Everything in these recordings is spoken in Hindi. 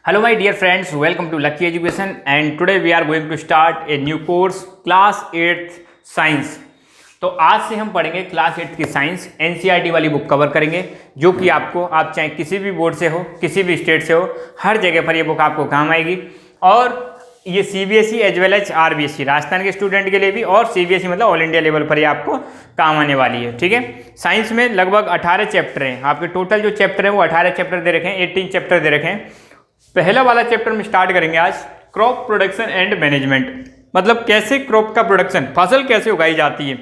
Hello my dear friends, welcome to Lucky Education and today we are going to start a new course class 8th science. तो आज से हम पढ़ेंगे क्लास 8 की साइंस एनसीईआरटी वाली बुक कवर करेंगे, जो कि आपको आप चाहे किसी भी बोर्ड से हो, किसी भी स्टेट से हो, हर जगह पर ये बुक आपको काम आएगी। और ये CBSE as well as RBSE Rajasthan के स्टूडेंट के लिए भी, और सीबीएसई मतलब ऑल इंडिया लेवल पर ये आपको काम आने वाली है। ठीक है, साइंस में लगभग 18 चैप्टर हैं। आपके टोटल जो चैप्टर हैं वो 18 चैप्टर दे रखे हैं, 18 चैप्टर दे रखे हैं। पहला वाला चैप्टर में स्टार्ट करेंगे आज, क्रॉप प्रोडक्शन एंड मैनेजमेंट, मतलब कैसे क्रॉप का प्रोडक्शन, फसल कैसे उगाई जाती है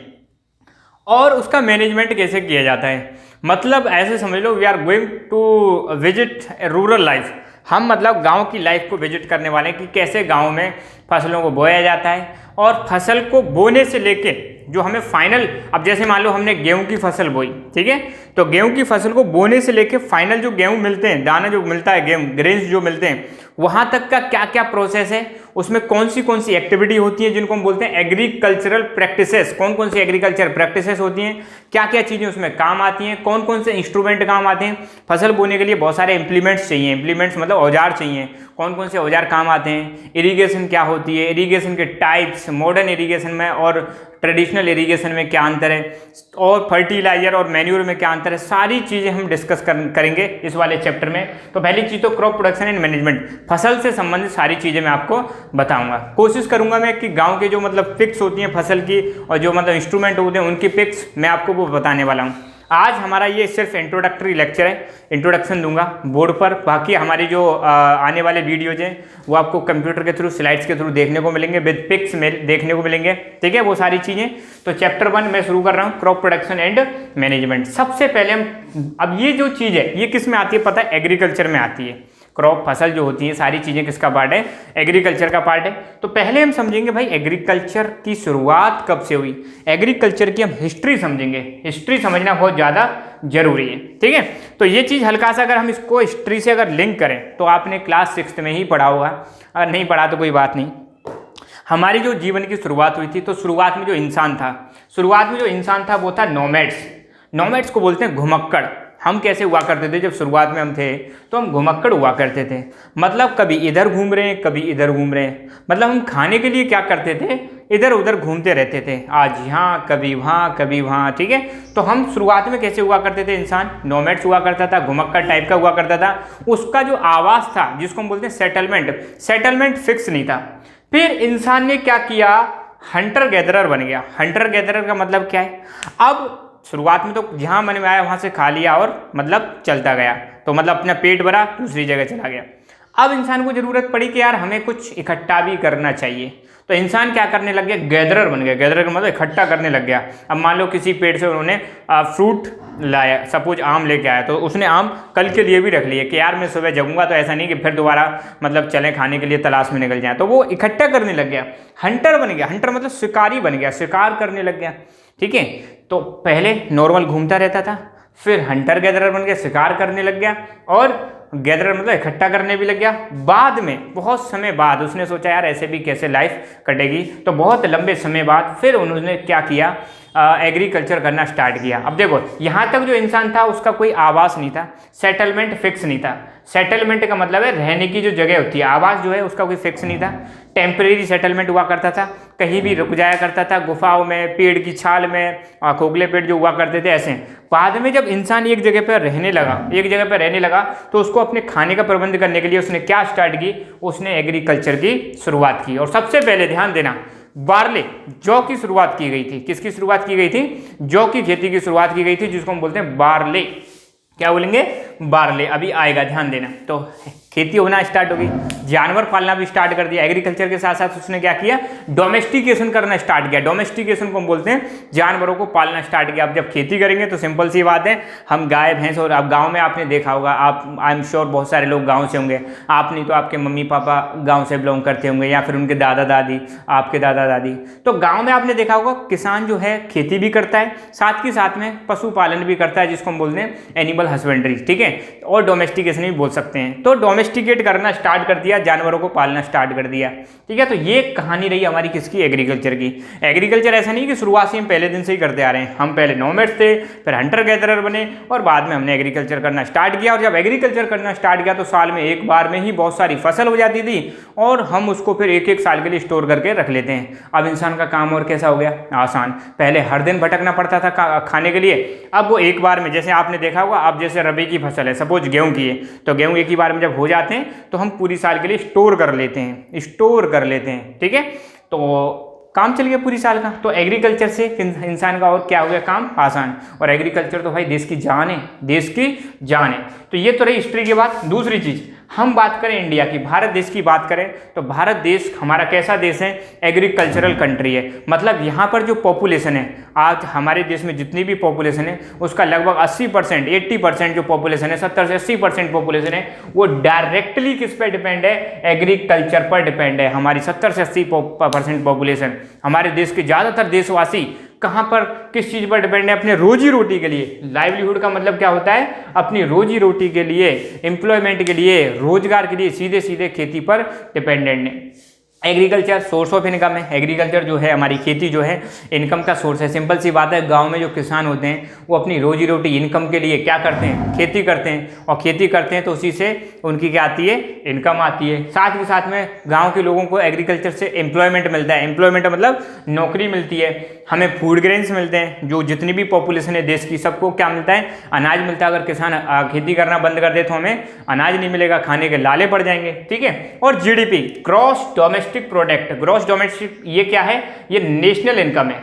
और उसका मैनेजमेंट कैसे किया जाता है। मतलब ऐसे समझ लो, we are going to visit rural life. हम मतलब गांव की लाइफ को विजिट करने वाले हैं कि कैसे गांव में फसलों को बोया जाता है, और फसल को बोने से लेके जो हमें फाइनल, अब जैसे मान लो हमने गेहूं की फसल बोई, ठीक है, तो गेहूं की फसल को बोने से लेके फाइनल जो गेहूं मिलते हैं, दाना जो मिलता है, गेहूं ग्रेन्स जो मिलते हैं, वहां तक का क्या क्या प्रोसेस है, उसमें कौन सी एक्टिविटी होती है जिनको हम बोलते हैं एग्रीकल्चरल प्रैक्टिसेस, कौन सी एग्रीकल्चर प्रैक्टिसेस होती हैं, क्या क्या चीज़ें उसमें काम आती हैं, कौन से इंस्ट्रूमेंट काम आते हैं। फसल बोने के लिए बहुत सारे इंप्लीमेंट्स चाहिए, इंप्लीमेंट्स मतलब औजार चाहिए, कौन से औजार काम आते हैं, इरिगेशन क्या होती है, इरिगेशन के टाइप्स, मॉडर्न इरिगेशन में और ट्रेडिशनल इरिगेशन में क्या अंतर है, और फर्टिलाइजर और मैन्यूर में क्या अंतर है, सारी चीज़ें हम डिस्कस करेंगे इस वाले चैप्टर में। तो पहली चीज़ तो क्रॉप प्रोडक्शन एंड मैनेजमेंट, फसल से संबंधित सारी चीज़ें मैं आपको बताऊंगा। कोशिश करूंगा मैं कि गांव के जो मतलब पिक्स होती हैं फसल की, और जो मतलब इंस्ट्रूमेंट होते हैं उनकी पिक्स मैं आपको वो बताने वाला हूँ। आज हमारा ये सिर्फ इंट्रोडक्टरी लेक्चर है, इंट्रोडक्शन दूंगा बोर्ड पर। बाकी हमारी जो आने वाले वीडियोज हैं वो आपको कंप्यूटर के थ्रू, स्लाइड्स के थ्रू देखने को मिलेंगे, विद पिक्स में देखने को मिलेंगे। ठीक है, वो सारी चीज़ें। तो चैप्टर 1 मैं शुरू कर रहा हूँ, क्रॉप प्रोडक्शन एंड मैनेजमेंट। सबसे पहले हम, अब ये जो चीज़ है ये किस में आती है पता है, एग्रीकल्चर में आती है। क्रॉप फसल जो होती है सारी चीज़ें किसका पार्ट है, एग्रीकल्चर का पार्ट है। तो पहले हम समझेंगे भाई एग्रीकल्चर की शुरुआत कब से हुई, एग्रीकल्चर की हम हिस्ट्री समझेंगे। हिस्ट्री समझना बहुत ज़्यादा जरूरी है। ठीक है, तो ये चीज़ हल्का सा अगर हम इसको हिस्ट्री से अगर लिंक करें तो आपने क्लास 6 में ही पढ़ा होगा, अगर नहीं पढ़ा तो कोई बात नहीं। हमारी जो जीवन की शुरुआत हुई थी, तो शुरुआत में जो इंसान था वो था नोमैड्स। नोमैड्स को बोलते हैं घुमक्कड़। हम कैसे हुआ करते थे, जब शुरुआत में हम थे तो हम घुमक्कड़ हुआ करते थे। मतलब कभी इधर घूम रहे हैं, कभी इधर घूम रहे हैं। मतलब हम खाने के लिए क्या करते थे, इधर उधर घूमते रहते थे, आज यहाँ कभी वहाँ कभी वहाँ। ठीक है, तो हम शुरुआत में कैसे हुआ करते थे, इंसान नोमैड्स हुआ करता था, घुमक्कड़ टाइप का हुआ करता था। उसका जो आवास था, जिसको हम बोलते हैं सेटलमेंट फिक्स नहीं था। फिर इंसान ने क्या किया, हंटर गैदरर बन गया। हंटर गैदरर का मतलब क्या है, अब शुरुआत में तो जहाँ मन में आया वहाँ से खा लिया और मतलब चलता गया, तो मतलब अपना पेट भरा दूसरी जगह चला गया। अब इंसान को ज़रूरत पड़ी कि यार हमें कुछ इकट्ठा भी करना चाहिए, तो इंसान क्या करने लग गया, गैदरर बन गया। गैदरर का मतलब इकट्ठा करने लग गया। अब मान लो किसी पेड़ से उन्होंने फ्रूट लाया, सपोज आम लेके आया, तो उसने आम कल के लिए भी रख लिया कि यार मैं सुबह जगूंगा तो ऐसा नहीं कि फिर दोबारा मतलब चलें खाने के लिए तलाश में निकल जाए। तो वो इकट्ठा करने लग गया, हंटर बन गया। हंटर मतलब शिकारी बन गया, शिकार करने लग गया। ठीक है, तो पहले नॉर्मल घूमता रहता था, फिर हंटर गैदरर बन गया, शिकार करने लग गया, और गैदरर मतलब इकट्ठा करने भी लग गया। बाद में बहुत समय बाद उसने सोचा यार ऐसे भी कैसे लाइफ कटेगी, तो बहुत लंबे समय बाद फिर उन्होंने क्या किया, एग्रीकल्चर करना स्टार्ट किया। अब देखो, यहाँ तक जो इंसान था उसका कोई आवास नहीं था, सेटलमेंट फिक्स नहीं था। सेटलमेंट का मतलब है रहने की जो जगह होती है, आवास जो है उसका कोई फिक्स नहीं था। टेम्परेरी सेटलमेंट हुआ करता था, कहीं भी रुक जाया करता था, गुफाओं में, पेड़ की छाल में, खोखले पेड़ जो हुआ करते थे ऐसे। बाद में जब इंसान एक जगह पर रहने लगा तो उसको अपने खाने का प्रबंध करने के लिए उसने क्या स्टार्ट की, उसने एग्रीकल्चर की शुरुआत की। और सबसे पहले ध्यान देना, बार्ले, जौ की शुरुआत की गई थी। किसकी शुरुआत की गई थी, जौ की खेती की शुरुआत की गई थी, जिसको हम बोलते हैं बार्ले। क्या बोलेंगे, बार्ले। अभी आएगा, ध्यान देना। तो खेती होना स्टार्ट हो गई, जानवर पालना भी स्टार्ट कर दिया। एग्रीकल्चर के साथ साथ उसने क्या किया, डोमेस्टिकेशन करना स्टार्ट किया। डोमेस्टिकेशन को हम बोलते हैं जानवरों को पालना स्टार्ट किया। अब जब खेती करेंगे तो सिंपल सी बात है, हम गाय भैंस, और अब गांव में आपने देखा होगा, आप आई एम श्योर बहुत सारे लोग गांव से होंगे, आप नहीं तो आपके मम्मी पापा गांव से बिलोंग करते होंगे, या फिर उनके दादा दादी, आपके दादा दादी। तो गाँव में आपने देखा होगा किसान जो है खेती भी करता है, साथ ही साथ में पशुपालन भी करता है, जिसको हम बोलते हैं एनिमल हस्बेंड्री। ठीक है, है, और डोमेस्टिकेशन भी बोल सकते हैं। तो डोमेस्टिकेट करना स्टार्ट कर दिया, जानवरों को पालना स्टार्ट कर दिया, ठीक है। तो ये कहानी रही हमारी किसकी, एग्रीकल्चर की। एग्रीकल्चर ऐसा नहीं कि शुरुआत से हम पहले दिन से ही करते आ रहे हैं, हम पहले नोमैड्स थे, फिर हंटर गैदरर बने, और बाद में हमने एग्रीकल्चर करना स्टार्ट किया। और जब एग्रीकल्चर करना स्टार्ट किया तो साल में एक बार में ही बहुत सारी फसल हो जाती थी, और हम उसको फिर एक एक साल के लिए स्टोर करके रख लेते हैं। अब इंसान का काम और कैसा हो गया, आसान। पहले हर दिन भटकना पड़ता था खाने के लिए, अब वो एक बार में, जैसे आपने देखा होगा, अब जैसे रबी की फसल है, सपोज गेहूं की है, तो गेहूं एक ही बार में जब हो जाते हैं तो हम पूरी साल के लिए स्टोर कर लेते हैं, ठीक है। तो काम चल गया पूरी साल का। तो एग्रीकल्चर से इंसान का और क्या हो गया, काम आसान। और एग्रीकल्चर तो भाई देश की जान है, देश की जान है। तो ये तो रही हिस्ट्री की बात। दूसरी चीज, हम बात करें इंडिया की, भारत देश की बात करें, तो भारत देश हमारा कैसा देश है, एग्रीकल्चरल कंट्री है। मतलब यहाँ पर जो पॉपुलेशन है, आज हमारे देश में जितनी भी पॉपुलेशन है उसका लगभग 80%, 80% जो पॉपुलेशन है, 70 से 80% पॉपुलेशन है, वो डायरेक्टली किस पे डिपेंड है, एग्रीकल्चर पर डिपेंड है। हमारी 70 से 80% पॉपुलेशन, हमारे देश के ज़्यादातर देशवासी कहाँ पर, किस चीज़ पर डिपेंड है, अपने रोजी रोटी के लिए। लाइवलीहुड का मतलब क्या होता है, अपनी रोजी रोटी के लिए, एम्प्लॉयमेंट के लिए, रोजगार के लिए सीधे सीधे खेती पर डिपेंडेंट है। एग्रीकल्चर सोर्स ऑफ इनकम है। एग्रीकल्चर जो है, हमारी खेती जो है, इनकम का सोर्स है। सिंपल सी बात है, गांव में जो किसान होते हैं वो अपनी रोजी रोटी इनकम के लिए क्या करते हैं, खेती करते हैं, और खेती करते हैं तो उसी से उनकी क्या आती है, इनकम आती है। साथ ही साथ में गांव के लोगों को एग्रीकल्चर से एम्प्लॉयमेंट मिलता है। एम्प्लॉयमेंट मतलब नौकरी मिलती है। हमें फूड ग्रेन्स मिलते हैं, जो जितनी भी पॉपुलेशन है देश की, सबको क्या मिलता है, अनाज मिलता है। अगर किसान खेती करना बंद कर दे तो हमें अनाज नहीं मिलेगा, खाने के लाले पड़ जाएंगे, ठीक है। और GDP, gross domestic product, gross domestic, ये क्या है, ये नेशनल इनकम है,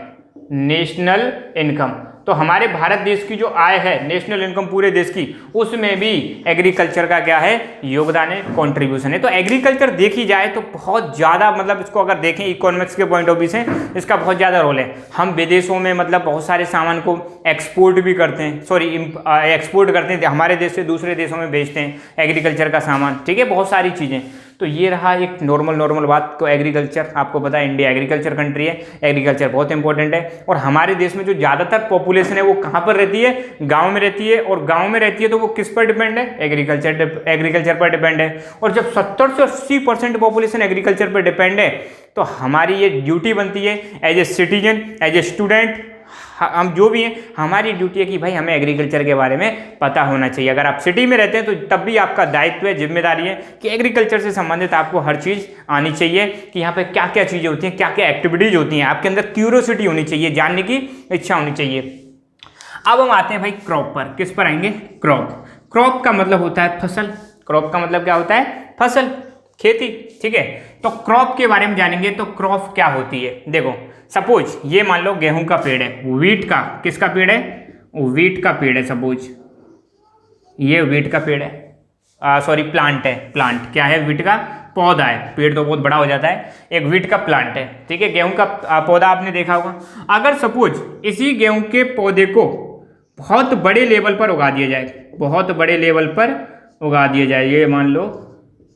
नेशनल इनकम। तो हमारे भारत देश की जो आय है, नेशनल इनकम पूरे देश की, उसमें भी एग्रीकल्चर का क्या है, योगदान है, कंट्रीब्यूशन है। तो एग्रीकल्चर देखी जाए तो बहुत ज़्यादा, मतलब इसको अगर देखें इकोनॉमिक्स के पॉइंट ऑफ व्यू से, इसका बहुत ज़्यादा रोल है। हम विदेशों में मतलब बहुत सारे सामान को एक्सपोर्ट भी करते हैं, एक्सपोर्ट करते हैं, हमारे देश से दूसरे देशों में बेचते हैं एग्रीकल्चर का सामान, ठीक है, बहुत सारी चीज़ें। तो ये रहा एक नॉर्मल बात। को एग्रीकल्चर, आपको पता है इंडिया एग्रीकल्चर कंट्री है, एग्रीकल्चर बहुत इंपॉर्टेंट है। और हमारे देश में जो ज़्यादातर पॉपुलेशन है वो कहाँ पर रहती है, गांव में रहती है। और गांव में रहती है तो वो किस पर डिपेंड है, एग्रीकल्चर पर डिपेंड है। और जब 70 से 80% पॉपुलेशन एग्रीकल्चर पर डिपेंड है, तो हमारी ये ड्यूटी बनती है as a citizen, as a student, हम जो भी हैं, हमारी ड्यूटी है कि भाई हमें एग्रीकल्चर के बारे में पता होना चाहिए। अगर आप सिटी में रहते हैं तो तब भी आपका दायित्व है, जिम्मेदारी है कि एग्रीकल्चर से संबंधित आपको हर चीज़ आनी चाहिए, कि यहाँ पे क्या क्या चीज़ें होती हैं, क्या क्या एक्टिविटीज़ होती हैं। आपके अंदर क्यूरियोसिटी होनी चाहिए, जानने की इच्छा होनी चाहिए। अब हम आते हैं भाई क्रॉप पर। किस पर आएंगे, क्रॉप। क्रॉप का मतलब होता है फसल। क्रॉप का मतलब क्या होता है, फसल, खेती, ठीक है। तो क्रॉप के बारे में जानेंगे। तो क्रॉप क्या होती है, देखो सपोज ये मान लो गेहूं का पेड़ है, वीट का, किसका पेड़ है, वीट का पेड़ है। सपोज ये वीट का पेड़ है, सॉरी प्लांट है, प्लांट क्या है, वीट का पौधा है। पेड़ तो बहुत बड़ा हो जाता है, एक वीट का प्लांट है, ठीक है। गेहूं का पौधा आपने देखा होगा। अगर सपोज इसी गेहूं के पौधे को बहुत बड़े लेवल पर उगा दिया जाए, बहुत बड़े लेवल पर उगा दिया जाए, ये मान लो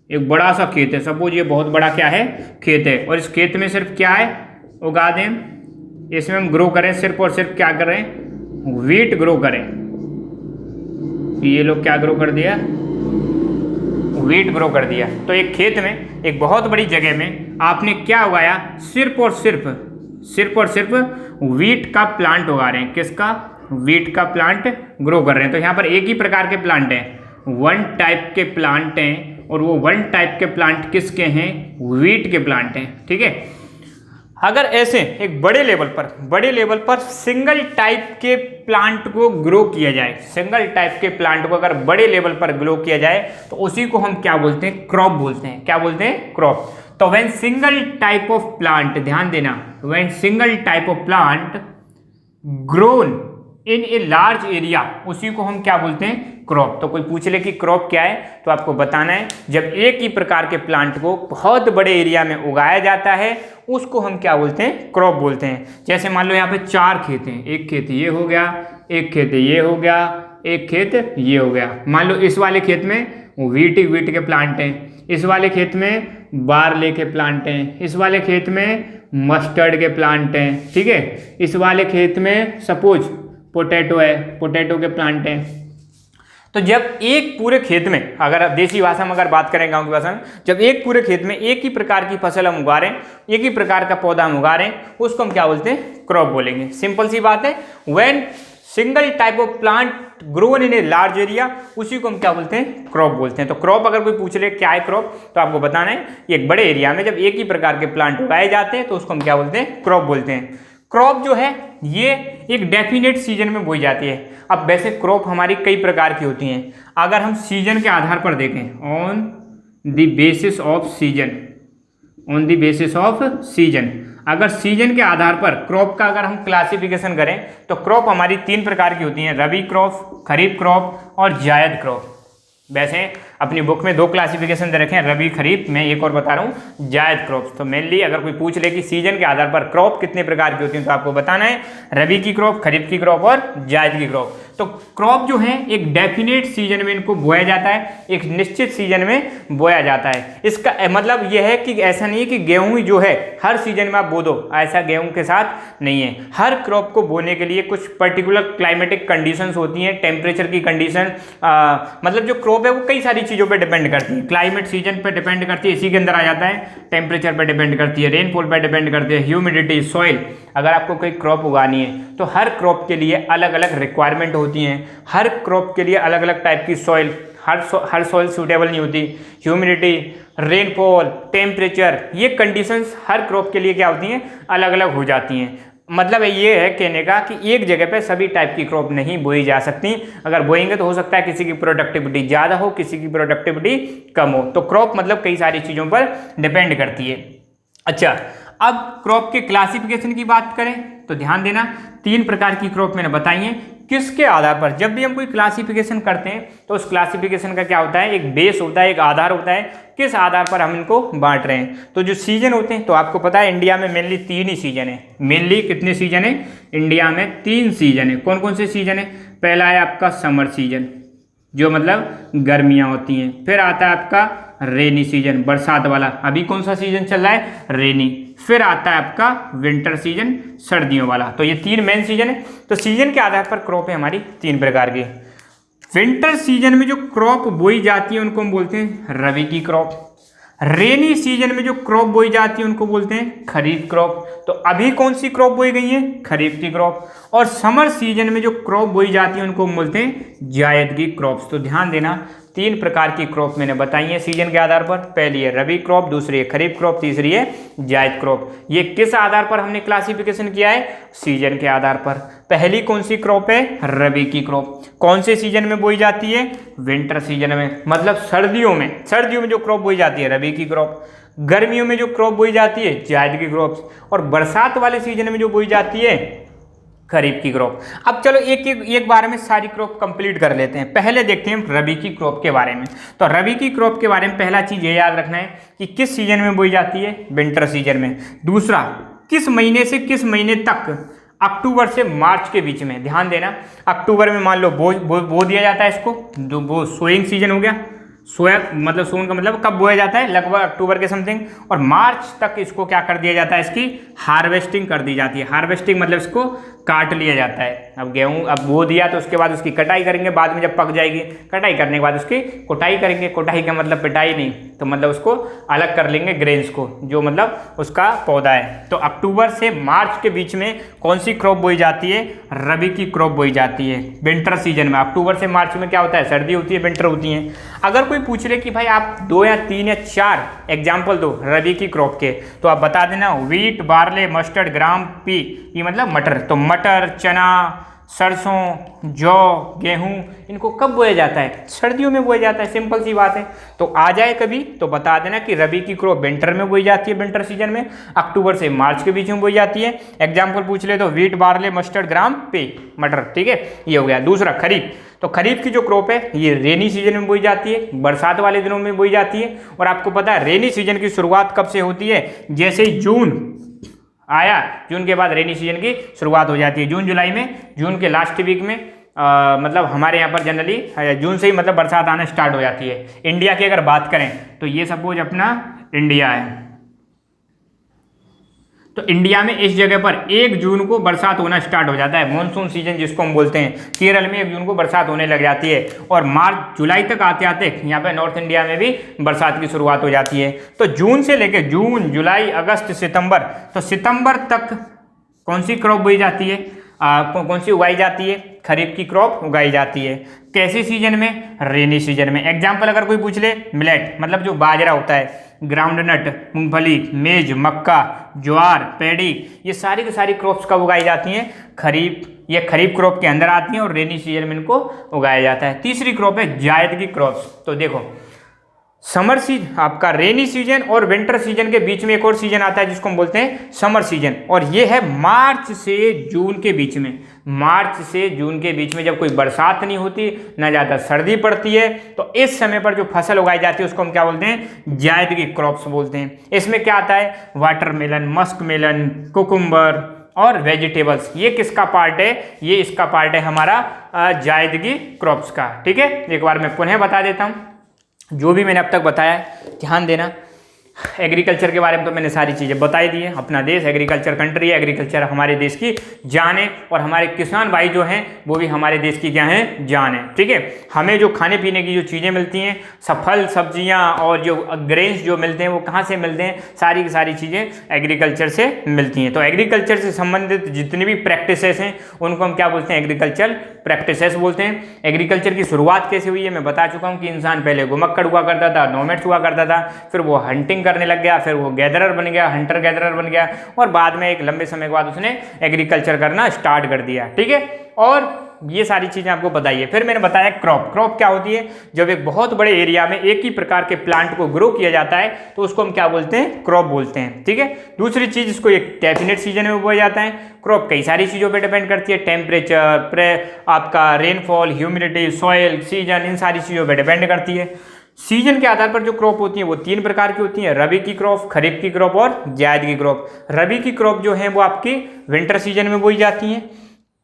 एक बड़ा सा खेत है, सपोज ये बहुत बड़ा क्या है, खेत है, और इस खेत में सिर्फ क्या है, उगा दें, इसमें हम ग्रो करें, सिर्फ और सिर्फ क्या करें, वीट ग्रो करें। ये लोग क्या ग्रो कर दिया, वीट ग्रो कर दिया। तो एक खेत में, एक बहुत बड़ी जगह में आपने क्या उगाया, सिर्फ और सिर्फ वीट का प्लांट उगा रहे हैं। किसका, वीट का प्लांट ग्रो कर रहे हैं। तो यहाँ पर एक ही प्रकार के प्लांट हैं, वन टाइप के प्लांट हैं, और वो वन टाइप के प्लांट किसके हैं, वीट के प्लांट हैं, ठीक है। अगर ऐसे एक बड़े लेवल पर सिंगल टाइप के प्लांट को ग्रो किया जाए, सिंगल टाइप के प्लांट को अगर बड़े लेवल पर ग्रो किया जाए तो उसी को हम क्या बोलते हैं, क्रॉप बोलते हैं। क्या बोलते हैं, क्रॉप। तो when single type of plant, ध्यान देना, when single type of plant grown in a large area, उसी को हम क्या बोलते हैं, क्रॉप। तो कोई पूछ ले कि क्रॉप क्या है, तो आपको बताना है जब एक ही प्रकार के प्लांट को बहुत बड़े एरिया में उगाया जाता है उसको हम क्या बोलते हैं, क्रॉप बोलते हैं। जैसे मान लो यहाँ पे 4 खेत हैं, एक खेत ये हो गया, एक खेत ये हो गया, एक खेत ये हो गया। मान लो इस वाले खेत में वीट के प्लांट हैं, इस वाले खेत में बारले के प्लांट हैं, इस वाले खेत में मस्टर्ड के प्लांट हैं, ठीक है। इस वाले खेत में सपोज पोटैटो है, पोटैटो के प्लांट हैं। तो जब एक पूरे खेत में, अगर आप देसी भाषा में अगर बात करें, गांव की भाषा में, जब एक पूरे खेत में एक ही प्रकार की फसल हम उगा रहे हैं, एक ही प्रकार का पौधा हम उगा रहे हैं, उसको हम क्या बोलते हैं? क्रॉप बोलेंगे। सिंपल सी बात है। When single type of plant grown in a large area, उसी को हम क्या बोलते हैं? क्रॉप बोलते हैं। तो क्रॉप अगर कोई पूछ ले क्या है क्रॉप, तो आपको बताना है एक बड़े एरिया में जब एक ही प्रकार के प्लांट उगाए जाते हैं तो उसको हम क्या बोलते हैं? क्रॉप बोलते हैं। क्रॉप जो है ये एक डेफिनेट सीजन में बोई जाती है। अब वैसे क्रॉप हमारी कई प्रकार की होती हैं। अगर हम सीजन के आधार पर देखें, on the basis off season, on the basis off season, अगर सीजन के आधार पर क्रॉप का अगर हम क्लासिफिकेशन करें तो क्रॉप हमारी 3 प्रकार की होती हैं, रबी क्रॉप, खरीफ क्रॉप और जायद क्रॉप। वैसे अपनी बुक में 2 क्लासिफिकेशन दे रखे हैं, रबी खरीफ, मैं एक और बता रहा हूँ जायद क्रॉप। तो मेनली अगर कोई पूछ ले कि सीजन के आधार पर क्रॉप कितने प्रकार की होती हैं, तो आपको बताना है रबी की क्रॉप, खरीफ की क्रॉप और जायद की क्रॉप। तो क्रॉप जो है एक डेफिनेट सीजन में इनको बोया जाता है, एक निश्चित सीजन में बोया जाता है। इसका मतलब यह है कि ऐसा नहीं है कि गेहूं जो है हर सीजन में आप बो दो, ऐसा गेहूं के साथ नहीं है। हर क्रॉप को बोने के लिए कुछ पर्टिकुलर क्लाइमेटिक कंडीशंस होती हैं, टेम्परेचर की कंडीशन, मतलब जो क्रॉप है वो कई सारी चीज़ों पे डिपेंड करती है। क्लाइमेट सीजन पे डिपेंड करती है, इसी के अंदर आ जाता है। टेम्परेचर पे डिपेंड करती है, रेनफॉल पे डिपेंड करती है, ह्यूमिडिटी, सॉइल। अगर आपको कोई क्रॉप उगानी है तो हर क्रॉप के लिए अलग अलग रिक्वायरमेंट होती हैं, हर क्रॉप के लिए अलग अलग टाइप की सॉइल, हर सॉइल सूटेबल नहीं होती। ह्यूमिडिटी, रेनफॉल, टेम्परेचर, ये कंडीशंस हर क्रॉप के लिए क्या होती हैं? अलग अलग हो जाती हैं। मतलब ये है कहने का कि एक जगह पे सभी टाइप की क्रॉप नहीं बोई जा सकती। अगर बोएंगे तो हो सकता है किसी की प्रोडक्टिविटी ज़्यादा हो, किसी की प्रोडक्टिविटी कम हो। तो क्रॉप मतलब कई सारी चीज़ों पर डिपेंड करती है। अच्छा, अब क्रॉप के क्लासिफिकेशन की बात करें तो ध्यान देना, 3 प्रकार की क्रॉप मैंने बताई हैं। किसके आधार पर? जब भी हम कोई क्लासिफिकेशन करते हैं तो उस क्लासिफिकेशन का क्या होता है? एक बेस होता है, एक आधार होता है, किस आधार पर हम इनको बांट रहे हैं। तो जो सीजन होते हैं, तो आपको पता है इंडिया में मेनली 3 ही सीजन है। मेनली कितने सीजन है? इंडिया में 3 सीजन है। कौन कौन से सीजन है? पहला है आपका समर सीजन, जो मतलब गर्मियाँ होती हैं। फिर आता है आपका रेनी सीजन, बरसात वाला। अभी कौन सा सीजन चल रहा है? रेनी। फिर आता है आपका विंटर सीजन, सर्दियों वाला। तो ये 3 मेन सीजन है। तो सीजन के आधार पर क्रॉप है हमारी 3 प्रकार की। विंटर सीजन में जो क्रॉप बोई जाती है उनको हम बोलते हैं रबी की क्रॉप। रेनी सीजन में जो क्रॉप बोई जाती है उनको बोलते हैं खरीफ क्रॉप। तो अभी कौन सी क्रॉप बोई गई है? खरीफ की क्रॉप। और समर सीजन में जो क्रॉप बोई जाती है उनको हम बोलते हैं जायद की क्रॉप्स। तो ध्यान देना, 3 प्रकार की क्रॉप मैंने बताई है सीजन के आधार पर। पहली है रबी क्रॉप, दूसरी है खरीफ क्रॉप, तीसरी है जायद क्रॉप। ये किस आधार पर हमने क्लासिफिकेशन किया है? सीजन के आधार पर। पहली कौन सी क्रॉप है? रबी की क्रॉप। कौन से सीजन में बोई जाती है? विंटर सीजन में, मतलब सर्दियों में। सर्दियों में जो क्रॉप बोई जाती है रबी की क्रॉप। गर्मियों में जो क्रॉप बोई जाती है जायद की क्रॉप्स। और बरसात वाले सीजन में जो बोई जाती है खरीफ की क्रॉप। अब चलो एक बार में सारी क्रॉप कंप्लीट कर लेते हैं। पहले देखते हैं रबी की क्रॉप के बारे में। तो रबी की क्रॉप के बारे में पहला चीज़ ये याद रखना है कि किस सीजन में बोई जाती है? विंटर सीजन में। दूसरा, किस महीने से किस महीने तक? अक्टूबर से मार्च के बीच में। ध्यान देना, अक्टूबर में मान लो बो दिया जाता है इसको, वो सोइंग सीजन हो गया। सोया मतलब सोन का मतलब कब बोया जाता है? लगभग अक्टूबर के समथिंग। और मार्च तक इसको क्या कर दिया जाता है? इसकी हार्वेस्टिंग कर दी जाती है। हार्वेस्टिंग मतलब इसको काट लिया जाता है। अब गेहूं अब बो दिया तो उसके बाद उसकी कटाई करेंगे, बाद में जब पक जाएगी, कटाई करने के बाद उसकी कुटाई करेंगे। कुटाई का मतलब पिटाई नहीं, तो मतलब उसको अलग कर लेंगे ग्रेन्स को, जो मतलब उसका पौधा है। तो अक्टूबर से मार्च के बीच में कौन सी क्रॉप बोई जाती है? रबी की क्रॉप बोई जाती है विंटर सीजन में। अक्टूबर से मार्च में क्या होता है? सर्दी होती है, विंटर होती है। अगर कोई पूछ रहे कि भाई आप 2 या 3 या 4 एग्जाम्पल दो रबी की क्रॉप के, तो आप बता देना व्हीट, बार्ले, मस्टर्ड, ग्राम, पी, ये मतलब मटर। तो मटर, चना, सरसों, जौ, गेहूं, इनको कब बोया जाता है? सर्दियों में बोया जाता है। सिंपल सी बात है। तो आ जाए कभी तो बता देना कि रबी की क्रॉप विंटर में बोई जाती है, विंटर सीजन में, अक्टूबर से मार्च के बीच में बोई जाती है। एग्जाम्पल पूछ ले तो व्हीट, बार्ले, मस्टर्ड, ग्राम, पे, मटर। ठीक है, ये हो गया। दूसरा खरीफ। तो खरीफ की जो क्रॉप है ये रेनी सीजन में बोई जाती है, बरसात वाले दिनों में बोई जाती है। और आपको पता है रेनी सीजन की शुरुआत कब से होती है? जैसे ही जून आया, जून के बाद रेनी सीजन की शुरुआत हो जाती है। जून जुलाई में, जून के लास्ट वीक में मतलब हमारे यहाँ पर जनरली जून से ही मतलब बरसात आना स्टार्ट हो जाती है। इंडिया की अगर बात करें तो ये सपोज अपना इंडिया है। तो इंडिया में इस जगह पर 1 जून को बरसात होना स्टार्ट हो जाता है, मॉनसून सीजन जिसको हम बोलते हैं। केरल में 1 जून को बरसात होने लग जाती है और मार्च जुलाई तक आते आते यहाँ पे नॉर्थ इंडिया में भी बरसात की शुरुआत हो जाती है। तो जून से लेकर जून, जुलाई, अगस्त, सितंबर, तो सितंबर तक कौन सी क्रॉप बोई जाती है, कौन सी उगाई जाती है? खरीफ की क्रॉप उगाई जाती है। कैसे सीजन में? रेनी सीजन में। एग्जाम्पल अगर कोई पूछ ले, मिलेट मतलब जो बाजरा होता है, ग्राउंडनट, मूंगफली, मेज, मक्का, ज्वार, पैडी, ये सारी की सारी क्रॉप्स कब उगाई जाती हैं? खरीफ, ये खरीफ क्रॉप के अंदर आती हैं और रेनी सीजन में इनको उगाया जाता है। तीसरी क्रॉप है जायद की क्रॉप्स। तो देखो समर सीजन, आपका रेनी सीजन और विंटर सीजन के बीच में एक और सीजन आता है जिसको हम बोलते हैं समर सीजन, और ये है मार्च से जून के बीच में। मार्च से जून के बीच में जब कोई बरसात नहीं होती, ना ज़्यादा सर्दी पड़ती है, तो इस समय पर जो फसल उगाई जाती है उसको हम क्या बोलते हैं? जायद की क्रॉप्स बोलते हैं। इसमें क्या आता है? वाटरमेलन, मस्कमेलन, कुकुम्बर और वेजिटेबल्स। ये किसका पार्ट है? ये इसका पार्ट है हमारा जायद की क्रॉप्स का। ठीक है, एक बार मैं पुनः बता देता हूँ जो भी मैंने अब तक बताया, ध्यान देना। एग्रीकल्चर के बारे में तो मैंने सारी चीज़ें बताई दी है। अपना देश एग्रीकल्चर कंट्री है, एग्रीकल्चर हमारे देश की जान है और हमारे किसान भाई जो हैं वो भी हमारे देश की क्या है? जान है। ठीक है, हमें जो खाने पीने की जो चीज़ें मिलती हैं, फल सब्जियां और जो ग्रेन्स जो मिलते हैं वो कहाँ से मिलते हैं? सारी की सारी चीज़ें एग्रीकल्चर से मिलती हैं। तो एग्रीकल्चर से संबंधित जितनी भी प्रैक्टिसेस हैं उनको हम क्या बोलते हैं? एग्रीकल्चर प्रैक्टिसेस बोलते हैं। एग्रीकल्चर की शुरुआत कैसे हुई है मैं बता चुका हूँ कि इंसान पहले घुमक्कड़ हुआ करता था, नोमैड्स हुआ करता था, फिर वो हंटिंग करने लग गया, फिर वो गैदरर बन गया, हंटर गैदरर बन गया, और बाद में एक लंबे समय के बाद उसने एग्रीकल्चर करना स्टार्ट कर दिया। ठीक है, और ये सारी चीजें आपको बताइए। फिर मैंने बताया क्रॉप। क्रॉप क्या होती है? जब एक बहुत बड़े एरिया में एक ही प्रकार के प्लांट को ग्रो किया जाता है तो उसको हम क्या बोलते हैं? क्रॉप बोलते हैं। ठीक है, दूसरी चीज, इसको एक डेफिनेट सीजन में बोया जाता है। क्रॉप कई सारी चीजों पे डिपेंड करती है, टेम्परेचर, आपका रेनफॉल, ह्यूमिडिटी, सॉइल, सीजन, इन सारी चीजों पे डिपेंड करती है। सीजन के आधार पर जो क्रॉप होती है वो 3 प्रकार की होती हैं, रबी की क्रॉप, खरीफ की क्रॉप और जायद की क्रॉप। रबी की क्रॉप जो है वो आपकी विंटर सीजन में बोई जाती हैं,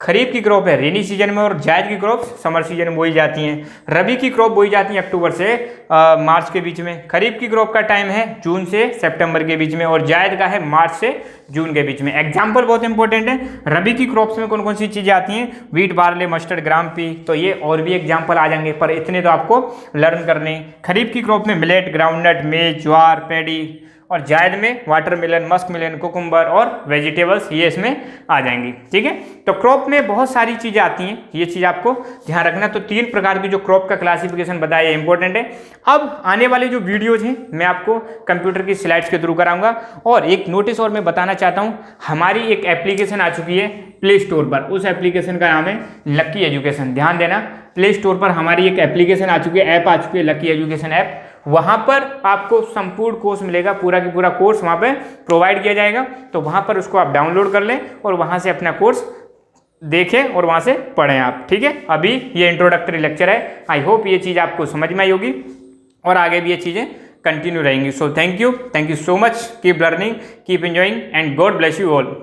खरीफ की क्रॉप है रेनी सीजन में, और जायद की क्रॉप समर सीजन में बोई जाती हैं। रबी की क्रॉप बोई जाती है अक्टूबर से मार्च के बीच में, खरीफ की क्रॉप का टाइम है जून से सितंबर के बीच में, और जायद का है मार्च से जून के बीच में। एग्जाम्पल बहुत इंपॉर्टेंट है। रबी की क्रॉप्स में कौन कौन सी चीजें आती हैं? वीट, बार्ले, मस्टर्ड, ग्राम पी, तो ये और भी एग्जाम्पल आ जाएंगे पर इतने तो आपको लर्न करने। खरीफ की क्रॉप में मिलेट, ग्राउंडनट, मेज, ज्वार, पैडी, और जायद में वाटरमेलन, मस्कमेलन, कुकुम्बर और वेजिटेबल्स, ये इसमें आ जाएंगी। ठीक है, तो क्रॉप में बहुत सारी चीज़ें आती हैं, ये चीज़ आपको ध्यान रखना। तो 3 प्रकार की जो क्रॉप का क्लासिफिकेशन बताया इंपॉर्टेंट है। अब आने वाले जो वीडियोज हैं मैं आपको कंप्यूटर की स्लाइड्स के थ्रू कराऊंगा। और एक नोटिस और मैं बताना चाहता हूँ, हमारी एक एप्लीकेशन आ चुकी है प्ले स्टोर पर, उस एप्लीकेशन का नाम है लकी एजुकेशन। ध्यान देना, प्ले स्टोर पर हमारी एक एप्लीकेशन आ चुकी है, ऐप आ चुकी है, लकी एजुकेशन ऐप। वहाँ पर आपको संपूर्ण कोर्स मिलेगा, पूरा की पूरा कोर्स वहाँ पे प्रोवाइड किया जाएगा। तो वहाँ पर उसको आप डाउनलोड कर लें और वहाँ से अपना कोर्स देखें और वहाँ से पढ़ें आप। ठीक है, अभी ये इंट्रोडक्टरी लेक्चर है। आई होप ये चीज़ आपको समझ में आई होगी और आगे भी ये चीज़ें कंटिन्यू रहेंगी। So thank you so much, keep learning, keep enjoying and God bless you all.